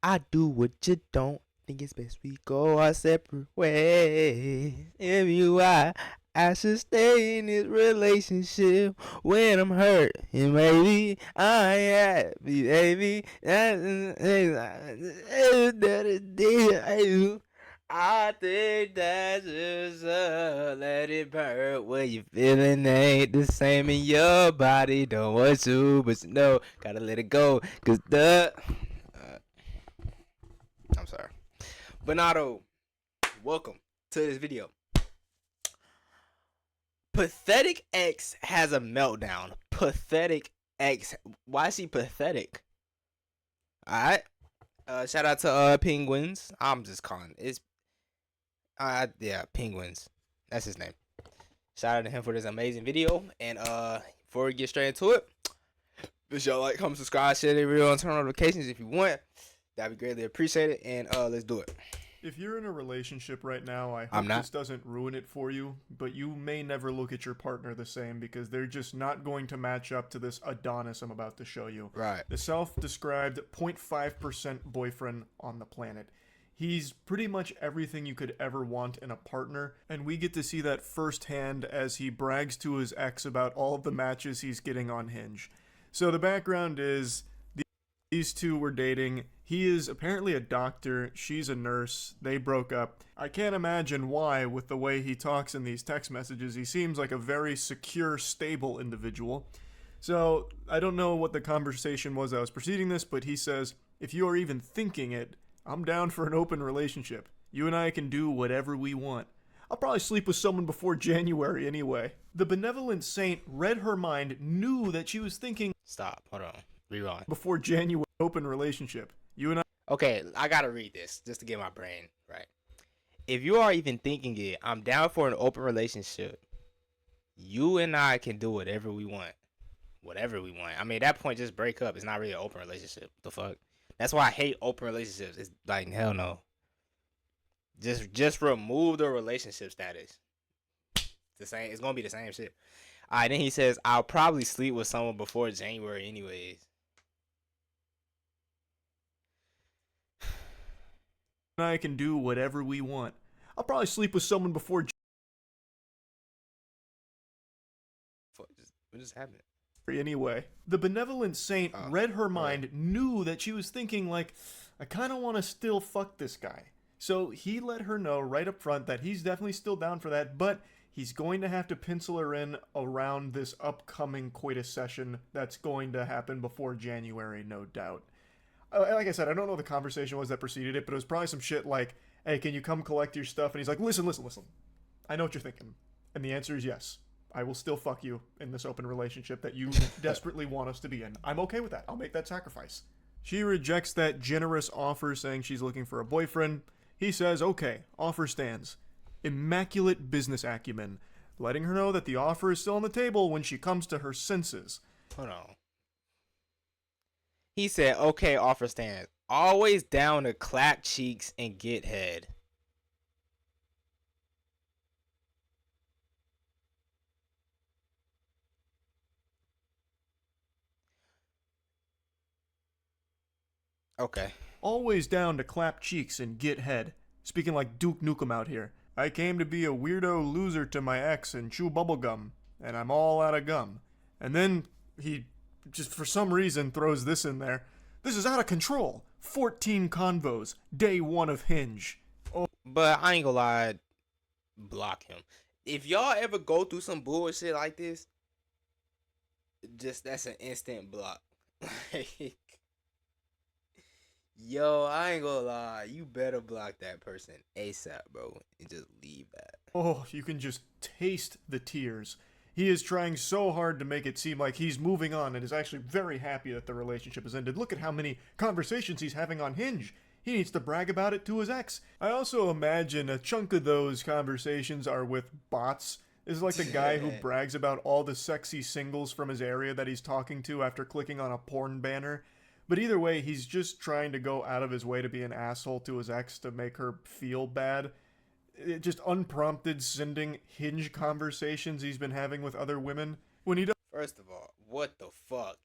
I do what you don't. Think it's best we go our separate ways. If you I should stay in this relationship when I'm hurt. And maybe I am happy, baby. I think that's just let it burn. What you feeling ain't the same in your body. Don't want to, but you know, gotta let it go. Cause I'm sorry. Bernardo, welcome to this video. Pathetic X has a meltdown. Pathetic X. Why is he pathetic? Alright. Shout out to Penguins. I'm just calling it's yeah, Penguins. That's his name. Shout out to him for this amazing video. And before we get straight into it, be sure to like, comment, subscribe, share the video, and turn on notifications if you want. That'd be greatly appreciated. And let's do it. If you're in a relationship right now, I hope this doesn't ruin it for you, but you may never look at your partner the same because they're just not going to match up to this Adonis I'm about to show you. Right. The self-described 0.5% boyfriend on the planet. He's pretty much everything you could ever want in a partner, and we get to see that firsthand as he brags to his ex about all of the matches he's getting on Hinge. So the background is these two were dating. He is apparently a doctor, she's a nurse, they broke up. I can't imagine why with the way he talks in these text messages. He seems like a very secure, stable individual. So I don't know what the conversation was that was preceding this, but he says, if you are even thinking it, I'm down for an open relationship. You and I can do whatever we want. I'll probably sleep with someone before January anyway. The benevolent saint read her mind, knew that she was thinking... Stop, hold on, rewind. Before January, open relationship. You and I... Okay, I gotta read this just to get my brain right. If you are even thinking it, I'm down for an open relationship. You and I can do whatever we want. Whatever we want. I mean, at that point, just break up. It's not really an open relationship. The fuck? That's why I hate open relationships. It's like, hell no. Just remove the relationship status. The same. It's gonna be the same shit. Alright, then he says, I'll probably sleep with someone before January anyways. I can do whatever we want. I'll probably sleep with someone before... What just happened? Anyway, the benevolent saint read her mind, knew that she was thinking like, I kind of want to still fuck this guy. So he let her know right up front that he's definitely still down for that, but he's going to have to pencil her in around this upcoming coitus session that's going to happen before January, no doubt. Like I said, I don't know what the conversation was that preceded it, but it was probably some shit like, hey, can you come collect your stuff? And he's like, listen. I know what you're thinking. And the answer is yes. I will still fuck you in this open relationship that you desperately want us to be in. I'm okay with that. I'll make that sacrifice. She rejects that generous offer, saying she's looking for a boyfriend. He says, okay, offer stands. Immaculate business acumen, letting her know that the offer is still on the table when she comes to her senses. Hold on. He said, okay, offer stands. Always down to clap cheeks and get head. Okay. Always down to clap cheeks and get head. Speaking like Duke Nukem out here. I came to be a weirdo loser to my ex and chew bubblegum, and I'm all out of gum. And then he just for some reason throws this in there. This is out of control. 14 convos. Day 1 of Hinge. Oh. But I ain't gonna lie, block him. If y'all ever go through some bullshit like this, just that's an instant block. Yo, I ain't gonna lie, you better block that person ASAP, bro, and just leave that. Oh, you can just taste the tears. He is trying so hard to make it seem like he's moving on and is actually very happy that the relationship has ended. Look at how many conversations he's having on Hinge. He needs to brag about it to his ex. I also imagine a chunk of those conversations are with bots. This is like the guy who brags about all the sexy singles from his area that he's talking to after clicking on a porn banner. But either way, he's just trying to go out of his way to be an asshole to his ex to make her feel bad. Just unprompted sending Hinge conversations he's been having with other women. When he does. First of all, what the fuck?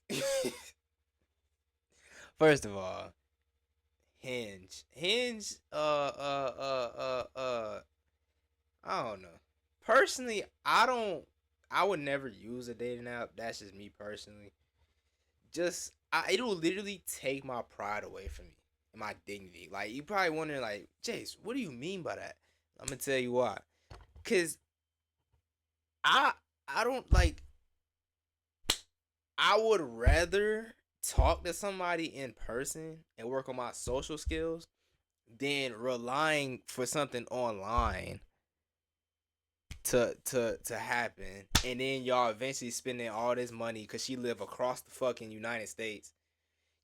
First of all, Hinge. I don't know. Personally, I don't. I would never use a dating app. That's just me personally. It'll literally take my pride away from me and my dignity. Like you probably wondering, like, Jace, what do you mean by that? I'm gonna tell you why. Cause I I don't like. I would rather talk to somebody in person and work on my social skills than relying for something online to happen, and then y'all eventually spending all this money because she live across the fucking United States.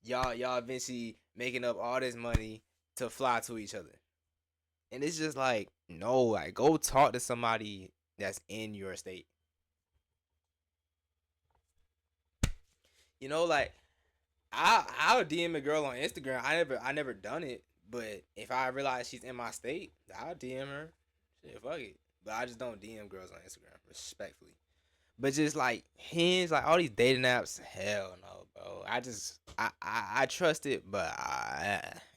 Y'all eventually making up all this money to fly to each other, and it's just like, no, like, go talk to somebody that's in your state. Like, I'll DM a girl on Instagram. I never done it, but if I realize she's in my state, I'll DM her. Shit, fuck it. But I just don't DM girls on Instagram, respectfully. But just like Hinge, like all these dating apps, hell no, bro. I trust it, but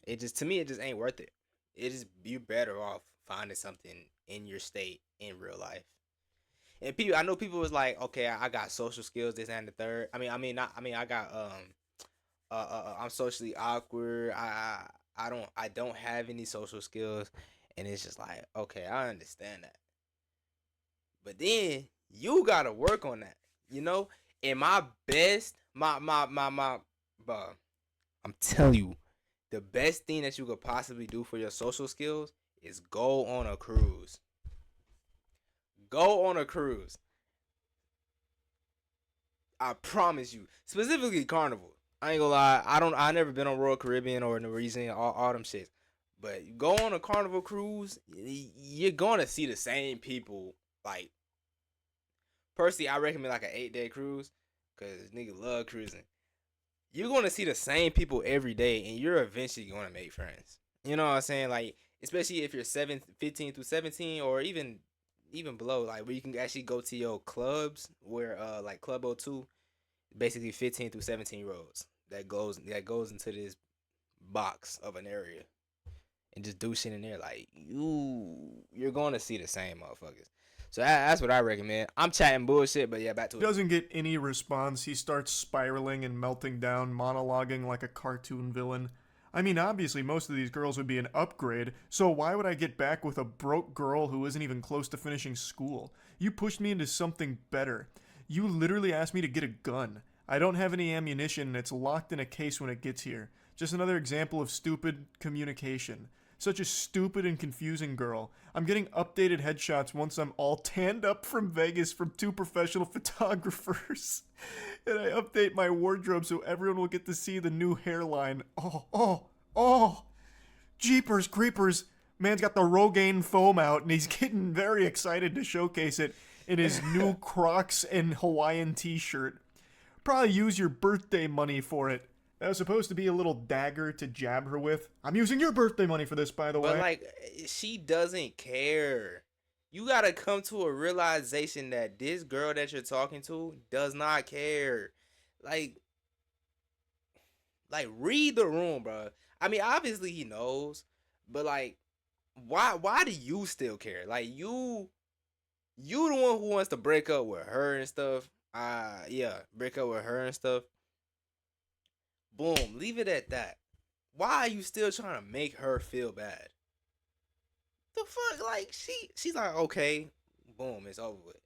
it just, to me, it just ain't worth it. It just, you better off finding something in your state in real life. And people, I know people was like, okay, I got social skills, this and the third. Not. I got I'm socially awkward. I don't have any social skills, and it's just like, okay, I understand that, but then you gotta work on that, you know. And my best, bro, I'm telling you, the best thing that you could possibly do for your social skills is go on a cruise. Go on a cruise. I promise you. Specifically Carnival. I ain't gonna lie. I never been on Royal Caribbean or Norwegian, all them shits. But you go on a Carnival cruise, you're gonna see the same people. Like, personally, I recommend like an 8-day cruise, cause nigga love cruising. You're gonna see the same people every day, and you're eventually gonna make friends. You know what I'm saying? Like, especially if you're 15 through 17, or even below, like where you can actually go to your clubs, where like Club O2, basically 15 through 17-year olds that goes into this box of an area and just do shit in there. Like, you're gonna see the same motherfuckers. So that's what I recommend. I'm chatting bullshit, but yeah, back to it. Doesn't get any response. He starts spiraling and melting down, monologuing like a cartoon villain. I mean, obviously, most of these girls would be an upgrade, so why would I get back with a broke girl who isn't even close to finishing school? You pushed me into something better. You literally asked me to get a gun. I don't have any ammunition and it's locked in a case when it gets here. Just another example of stupid communication. Such a stupid and confusing girl. I'm getting updated headshots once I'm all tanned up from Vegas from 2 professional photographers. And I update my wardrobe so everyone will get to see the new hairline. Oh. Jeepers creepers. Man's got the Rogaine foam out and he's getting very excited to showcase it in his new Crocs and Hawaiian t-shirt. Probably use your birthday money for it. That was supposed to be a little dagger to jab her with. I'm using your birthday money for this, by the way. But like, she doesn't care. You gotta come to a realization that this girl that you're talking to does not care. Like, read the room, bro. I mean, obviously he knows, but like, why do you still care? Like, you the one who wants to break up with her and stuff. Yeah, break up with her and stuff. Boom, leave it at that. Why are you still trying to make her feel bad? The fuck, like, she's like, okay, boom, it's over with.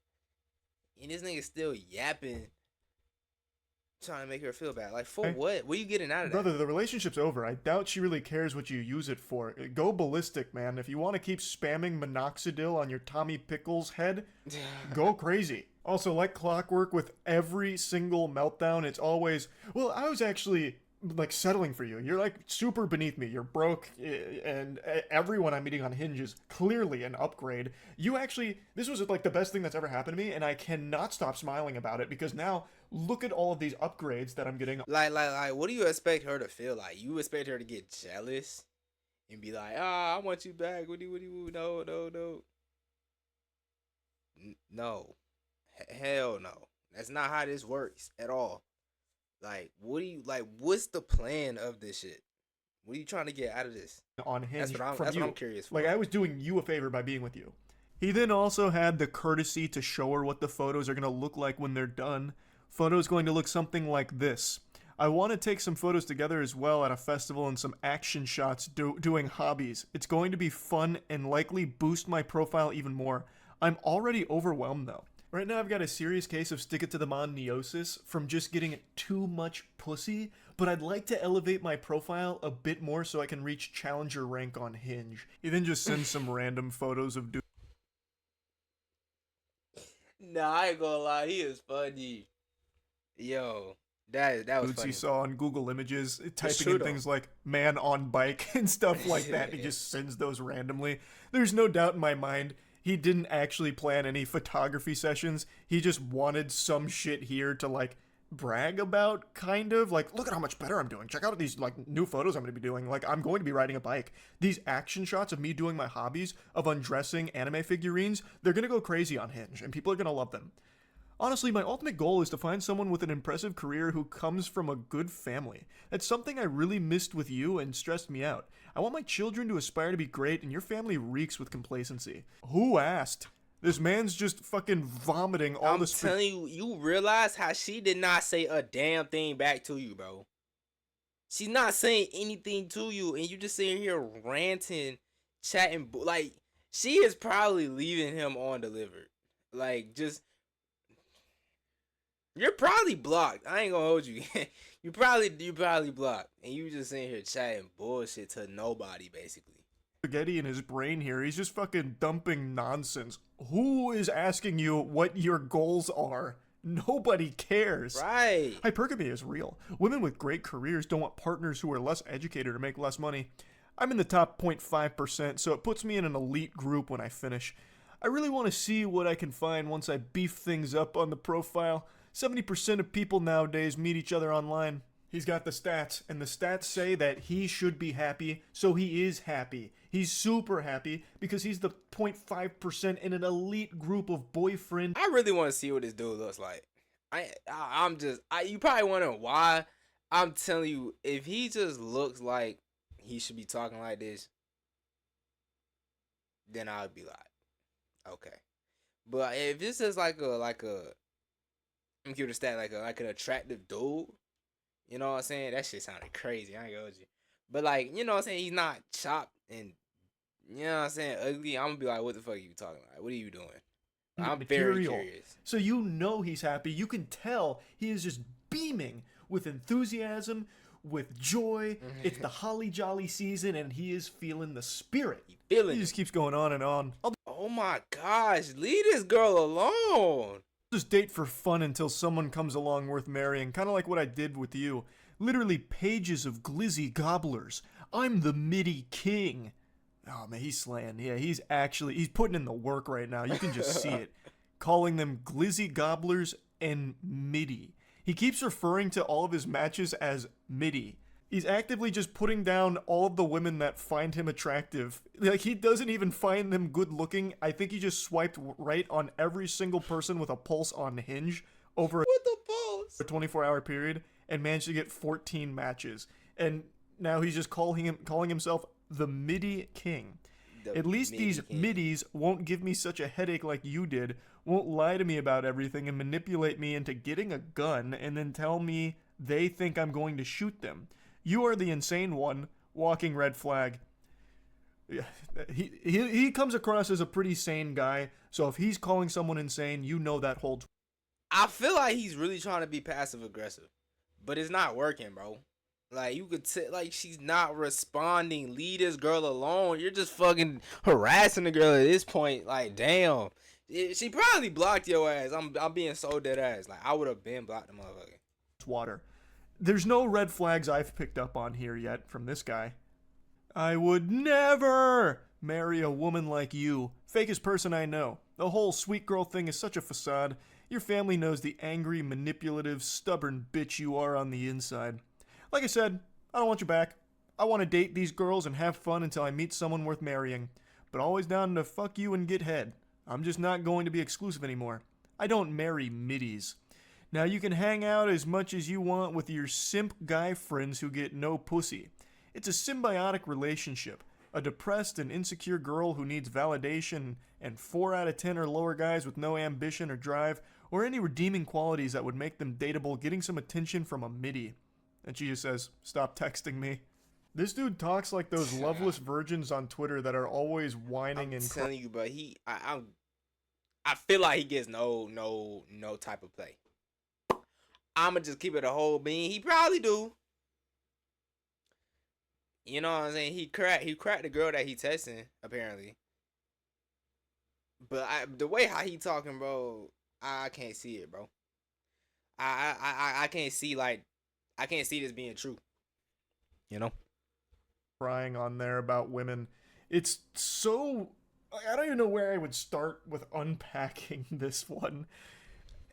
And this nigga still yapping, trying to make her feel bad. Like, for what? What are you getting out of that? Brother, the relationship's over. I doubt she really cares what you use it for. Go ballistic, man. If you want to keep spamming minoxidil on your Tommy Pickles head, go crazy. Also, like clockwork, with every single meltdown, it's always, well, I was actually like settling for you. You're like super beneath me. You're broke, and everyone I'm meeting on Hinge is clearly an upgrade. You actually, this was like the best thing that's ever happened to me, and I cannot stop smiling about it because now look at all of these upgrades that I'm getting. Like, what do you expect her to feel like? You expect her to get jealous and be like, I want you back. What do you? No. No. Hell no. That's not how this works at all. Like, what's the plan of this shit? What are you trying to get out of this? On Hinge from That's you. what I'm curious for. Like, I was doing you a favor by being with you. He then also had the courtesy to show her what the photos are going to look like when they're done. Photos going to look something like this. I want to take some photos together as well at a festival and some action shots doing hobbies. It's going to be fun and likely boost my profile even more. I'm already overwhelmed though. Right now I've got a serious case of stick it to the man neosis from just getting too much pussy, but I'd like to elevate my profile a bit more so I can reach challenger rank on Hinge. He then just sends some random photos of dudes. Nah, I ain't gonna lie, he is funny. Yo, that was funny. He saw on Google Images, typing in things like man on bike and stuff like that. He just sends those randomly. There's no doubt in my mind he didn't actually plan any photography sessions. He just wanted some shit here to like brag about, kind of like, look at how much better I'm doing. Check out these like new photos I'm going to be doing. Like, I'm going to be riding a bike. These action shots of me doing my hobbies of undressing anime figurines, they're going to go crazy on Hinge and people are going to love them. Honestly, my ultimate goal is to find someone with an impressive career who comes from a good family. That's something I really missed with you and stressed me out. I want my children to aspire to be great, and your family reeks with complacency. Who asked? This man's just fucking vomiting all the... I'm telling you, you realize how she did not say a damn thing back to you, bro. She's not saying anything to you, and you just sitting here ranting, chatting. Like, she is probably leaving him undelivered. Like, just... You're probably blocked. I ain't gonna hold you. you probably blocked, and you just sitting here chatting bullshit to nobody, basically. Spaghetti in his brain here. He's just fucking dumping nonsense. Who is asking you what your goals are? Nobody cares. Right. Hypergamy is real. Women with great careers don't want partners who are less educated or make less money. I'm in the top 0.5%, so it puts me in an elite group when I finish. I really want to see what I can find once I beef things up on the profile. 70% of people nowadays meet each other online. He's got the stats, and the stats say that he should be happy, so he is happy. He's super happy because he's the 0.5% in an elite group of boyfriend. I really want to see what this dude looks like. You probably wondering why. I'm telling you, if he just looks like he should be talking like this, then I would be like, okay. But if this is like a I'm curious stat like an attractive dude, you know what I'm saying? That shit sounded crazy. I ain't gonna hold you. But like, you know what I'm saying? He's not chopped and you know what I'm saying, ugly. I'm gonna be like, what the fuck are you talking about? What are you doing? I'm very curious. So you know he's happy. You can tell he is just beaming with enthusiasm, with joy. It's the holly jolly season, and he is feeling the spirit. He just keeps going on and on. Oh my gosh, leave this girl alone. Just date for fun until someone comes along worth marrying, kind of like what I did with you. Literally pages of glizzy gobblers. I'm the MIDI king. Oh man, he's slaying. Yeah, he's putting in the work right now. You can just see it. Calling them glizzy gobblers and MIDI. He keeps referring to all of his matches as MIDI. He's actively just putting down all of the women that find him attractive. Like, he doesn't even find them good looking. I think he just swiped right on every single person with a pulse on Hinge over a 24-hour period and managed to get 14 matches. And now he's just calling himself the MIDI king. At least these MIDIs won't give me such a headache like you did, won't lie to me about everything and manipulate me into getting a gun and then tell me they think I'm going to shoot them. You are the insane one, walking red flag. He comes across as a pretty sane guy, so if he's calling someone insane, you know that holds. I feel like he's really trying to be passive aggressive, but it's not working, bro. Like, you could like, she's not responding. Leave this girl alone. You're just fucking harassing the girl at this point. Like, damn. She probably blocked your ass. I'm being so dead ass. Like, I would have been blocked the motherfucker. Water. There's no red flags I've picked up on here yet from this guy. I would never marry a woman like you. Fakest person I know. The whole sweet girl thing is such a facade. Your family knows the angry, manipulative, stubborn bitch you are on the inside. Like I said, I don't want you back. I want to date these girls and have fun until I meet someone worth marrying. But always down to fuck you and get head. I'm just not going to be exclusive anymore. I don't marry middies. Now you can hang out as much as you want with your simp guy friends who get no pussy. It's a symbiotic relationship. A depressed and insecure girl who needs validation, and 4 out of 10 or lower guys with no ambition or drive, or any redeeming qualities that would make them dateable, getting some attention from a MIDI. And she just says, "Stop texting me." This dude talks like those loveless virgins on Twitter that are always whining and telling you, but I feel like he gets no type of play. I'ma just keep it a whole bean. He probably do. You know what I'm saying? He cracked the girl that he texting, apparently. But the way how he talking, bro, I can't see it, bro. I can't see I can't see this being true. You know? crying on there about women. It's so... I don't even know where I would start with unpacking this one.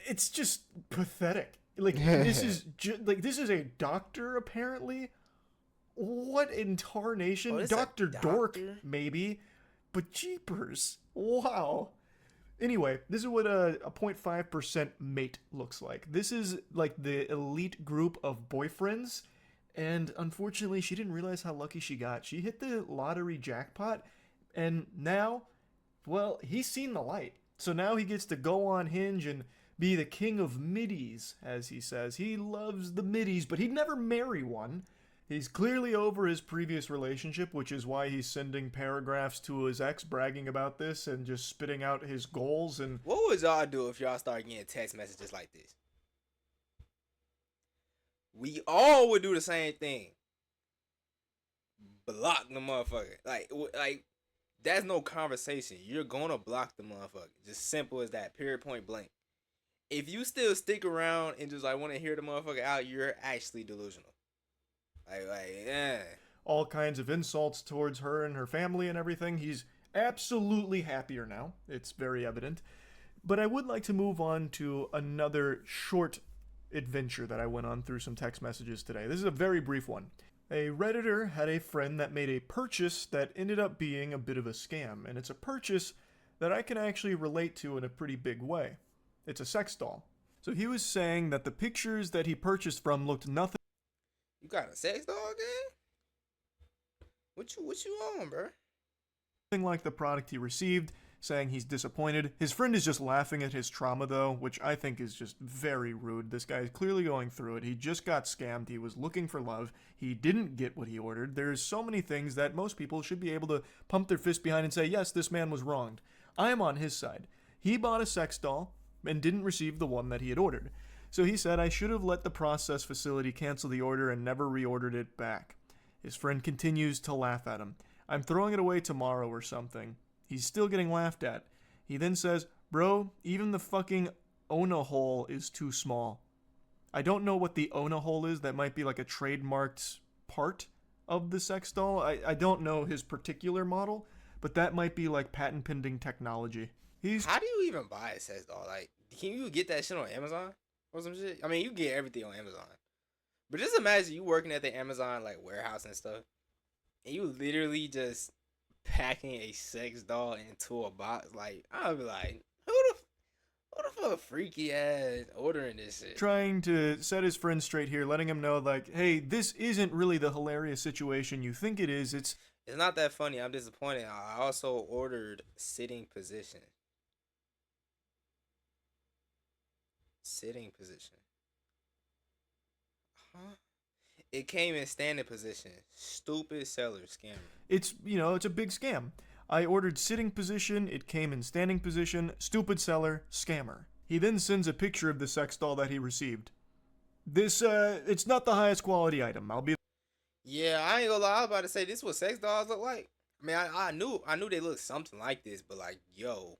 It's just pathetic. Like, this is this is a doctor, apparently. What in tarnation? Dr. Dork, maybe. But jeepers. Wow. Anyway, this is what a 0.5% mate looks like. This is like the elite group of boyfriends. And unfortunately, she didn't realize how lucky she got. She hit the lottery jackpot. And now, well, he's seen the light. So now he gets to go on Hinge and be the king of middies, as he says. He loves the middies, but he'd never marry one. He's clearly over his previous relationship, which is why he's sending paragraphs to his ex bragging about this and just spitting out his goals. And what would y'all do if y'all start getting text messages like this? We all would do the same thing. Block the motherfucker. Like that's no conversation. You're gonna block the motherfucker. Just simple as that. Period. Point blank. If you still stick around and just want to hear the motherfucker out, you're actually delusional. Yeah. All kinds of insults towards her and her family and everything. He's absolutely happier now. It's very evident. But I would like to move on to another short adventure that I went on through some text messages today. This is a very brief one. A Redditor had a friend that made a purchase that ended up being a bit of a scam. And it's a purchase that I can actually relate to in a pretty big way. It's a sex doll. So he was saying that the pictures that he purchased from looked nothing. You got a sex doll again? What you on, bro? Like the product he received, saying he's disappointed. His friend is just laughing at his trauma, though, which I think is just very rude. This guy is clearly going through it. He just got scammed. He was looking for love. He didn't get what he ordered. There's so many things that most people should be able to pump their fist behind and say, yes, this man was wronged. I am on his side. He bought a sex doll and didn't receive the one that he had ordered. So he said, I should have let the process facility cancel the order and never reordered it back. His friend continues to laugh at him. I'm throwing it away tomorrow or something. He's still getting laughed at. He then says, bro, even the fucking Ona hole is too small. I don't know what the Ona hole is. That might be like a trademarked part of the sex doll. I don't know his particular model, but that might be like patent pending technology. How do you even buy a sex doll? Like, can you get that shit on Amazon or some shit? I mean, you get everything on Amazon. But just imagine you working at the Amazon like warehouse and stuff, and you literally just packing a sex doll into a box. Like, I'll be like, who the fuck freaky ass ordering this shit? Trying to set his friend straight here, letting him know like, hey, this isn't really the hilarious situation you think it is. It's not that funny. I'm disappointed. I also ordered sitting position. Sitting position. Huh? It came in standing position. Stupid seller scammer. It's a big scam. I ordered sitting position, it came in standing position, stupid seller, scammer. He then sends a picture of the sex doll that he received. This, it's not the highest quality item. Yeah, I ain't gonna lie, I was about to say this is what sex dolls look like. I mean, I knew they looked something like this, but like, yo,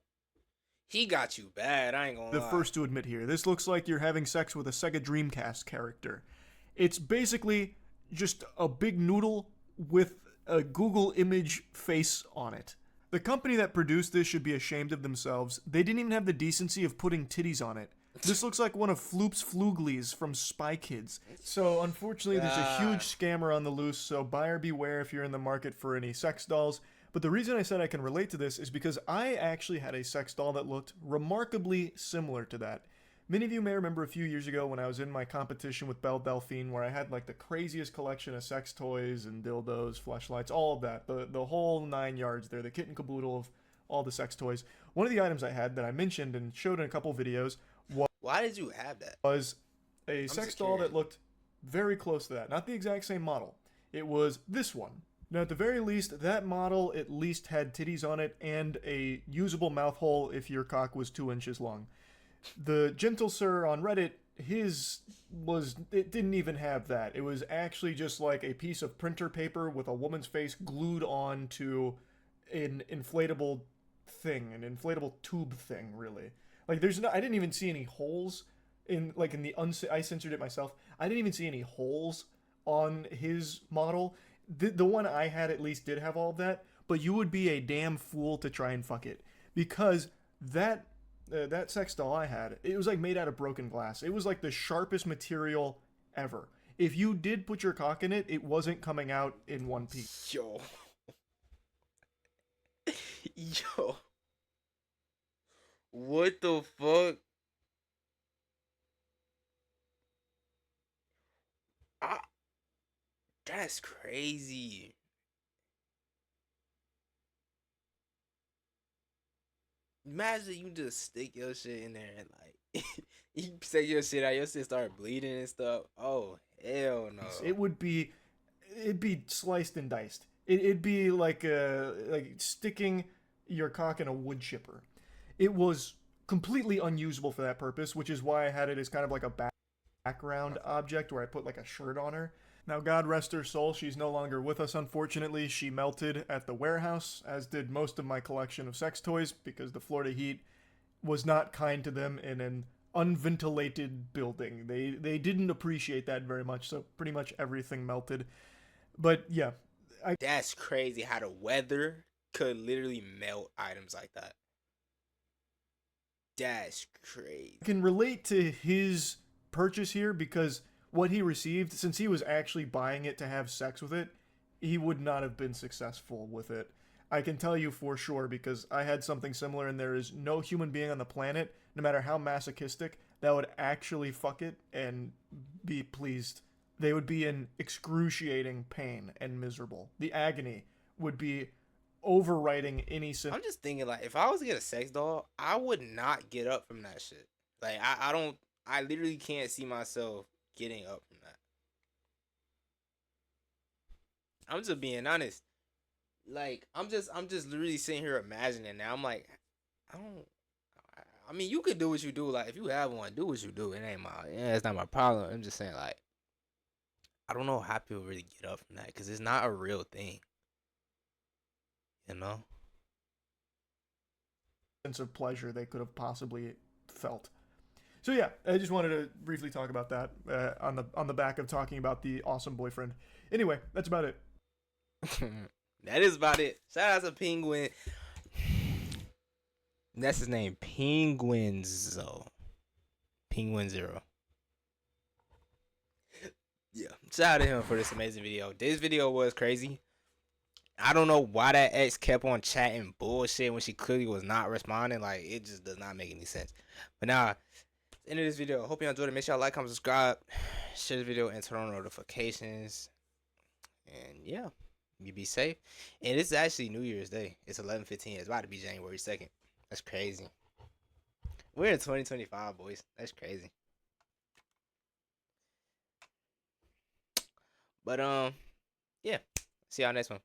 he got you bad, I ain't gonna lie. The first to admit here, this looks like you're having sex with a Sega Dreamcast character. It's basically just a big noodle with a Google image face on it. The company that produced this should be ashamed of themselves. They didn't even have the decency of putting titties on it. This looks like one of Floop's Fluglies from Spy Kids. So unfortunately, there's a huge scammer on the loose, so buyer beware if you're in the market for any sex dolls. But the reason I said I can relate to this is because I actually had a sex doll that looked remarkably similar to that. Many of you may remember a few years ago when I was in my competition with Belle Delphine, where I had like the craziest collection of sex toys and dildos, fleshlights, all of that, the whole 9 yards there, the kit and caboodle of all the sex toys. One of the items I had that I mentioned and showed in a couple videos Why did you have that? was a sex doll that looked very close to that. Not the exact same model. It was this one. Now, at the very least, that model at least had titties on it and a usable mouth hole if your cock was 2 inches long. The Gentle Sir on Reddit, it didn't even have that. It was actually just like a piece of printer paper with a woman's face glued on to an inflatable thing, an inflatable tube thing, really. Like, I didn't even see any holes I censored it myself. I didn't even see any holes on his model. The one I had at least did have all of that, but you would be a damn fool to try and fuck it, because that sex doll I had, it was like made out of broken glass. It was like the sharpest material ever. If you did put your cock in it, it wasn't coming out in one piece. Yo. Yo. What the fuck? That's crazy. Imagine you just stick your shit in there and like you take your shit out, your shit start bleeding and stuff. Oh hell no! It'd be sliced and diced. It'd be like sticking your cock in a wood chipper. It was completely unusable for that purpose, which is why I had it as kind of like a background object where I put like a shirt on her. Now, God rest her soul, she's no longer with us, unfortunately. She melted at the warehouse, as did most of my collection of sex toys, because the Florida heat was not kind to them in an unventilated building. They didn't appreciate that very much, so pretty much everything melted. But yeah. That's crazy how the weather could literally melt items like that. That's crazy. I can relate to his purchase here because what he received, since he was actually buying it to have sex with it, he would not have been successful with it. I can tell you for sure because I had something similar, and there is no human being on the planet, no matter how masochistic, that would actually fuck it and be pleased. They would be in excruciating pain and miserable. The agony would be overriding any sense. I'm just thinking, like, if I was to get a sex doll, I would not get up from that shit. Like, I literally can't see myself getting up from that. I'm just being honest. Like, I'm just literally sitting here imagining now. I'm like, I mean, you could do what you do. Like, if you have one, do what you do. It's not my problem. I'm just saying, like, I don't know how people really get up from that because it's not a real thing. You know? Sense of pleasure they could have possibly felt. So yeah, I just wanted to briefly talk about that on the back of talking about the awesome boyfriend. Anyway, that's about it. That is about it. Shout out to Penguin. That's his name, Penguinzo. Penguin Zero. Yeah, shout out to him for this amazing video. This video was crazy. I don't know why that ex kept on chatting bullshit when she clearly was not responding. Like, it just does not make any sense. But now, end of this video. Hope you enjoyed it. Make sure y'all like, comment, subscribe, share the video, and turn on notifications. And yeah, you be safe. And it's actually New Year's Day. It's 11/15. It's about to be January 2nd. That's crazy. We're in 2025, boys. That's crazy. But yeah. See y'all next one.